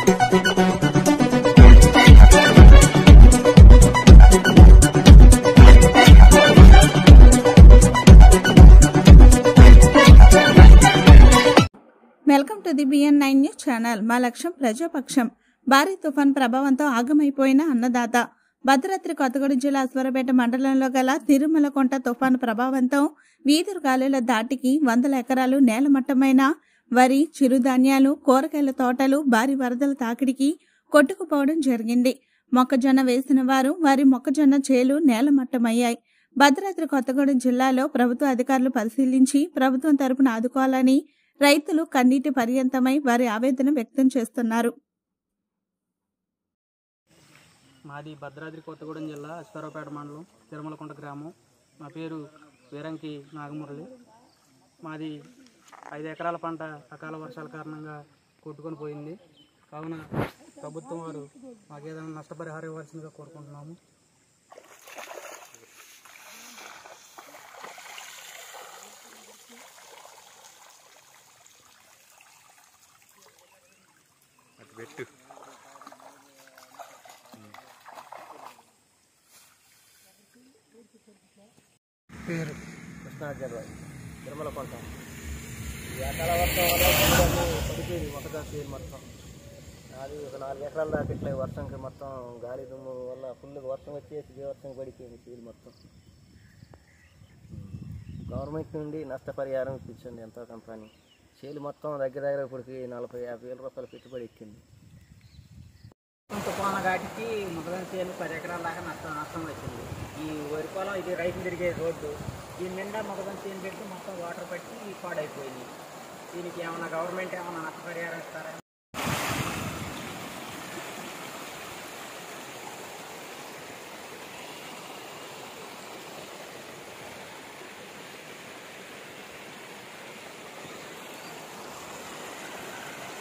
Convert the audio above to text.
Welcome to the BN9 news channel. మా లక్ష్యం ప్రజాపక్షం. భారీ తుఫాన్ ప్రభావంతో ఆగమైపోయిన అన్నదాత. భద్రాద్రి కొత్తగూడెం జిల్లా అశ్వరపేట మండలంలో గల తిరుమలకొండ తుఫాను ప్రభావంతో వీధురు గాలుల దాటికి 100 ఎకరాలు నేలమట్టమైన వరి, చిరుధాన్యాలు, కూరగాయల తోటలు భారీ వరదల తాకిడికి కొట్టుకుపోవడం జరిగింది. మొక్కజొన్న వేసిన వారు వారి మొక్కజొన్న చేలు నేలమట్టమయ్యాయి. భద్రాద్రి కొత్తగూడెం జిల్లాలో ప్రభుత్వ అధికారులు పరిశీలించి ప్రభుత్వం తరపున ఆదుకోవాలని రైతులు కన్నీటి పర్యంతమై వారి ఆవేదన వ్యక్తం చేస్తున్నారు. మాది భద్రాద్రి కొత్తగూడెం జిల్లా అశ్వరావుపేట మండలం తిరుమలకొండ గ్రామం. మా పేరు వీరంకి నాగమురళి. మాది 5 ఎకరాల పంట అకాల వర్షాల కారణంగా కొట్టుకొని పోయింది. కావున ప్రభుత్వం వారు మాకు ఏదైనా నష్టపరిహారం ఇవ్వాల్సిందిగా కోరుకుంటున్నాము. పేరు కృష్ణాచార్యరావు, తిరుమలకొండ. ఈ అకాల వర్షం వల్ల పడిపోయింది మొక్కజొన్న చేను మొత్తం. అది ఒక 4 ఎకరాల దాకా ఇట్లా వర్షంకి మొత్తం గాలి దుమ్ము వల్ల ఫుల్ వర్షం వచ్చేసి వర్షం పడిపోయింది చేను మొత్తం. గవర్నమెంట్ నుండి నష్టపరిహారం ఇప్పించండి ఎంతో కంపెనీ. చేలు మొత్తం దగ్గర ఇప్పటికి 40-50 వేల రూపాయలు పెట్టుబడి ఎక్కింది. తుఫాను ఘాటికి మొక్కజొన్న చేను 10 ఎకరాల దాకా నష్టం వచ్చింది. ఈ వరి పొలం ఇది రైతులు తిరిగే రోడ్డు, దీని నిండా మొక్కజొన్న చేను పెట్టి మొత్తం వాటర్ పట్టి పాడైపోయింది. దీనికి ఏమన్నా గవర్నమెంట్ ఏమన్నా నష్టపరిహారం ఇస్తారా?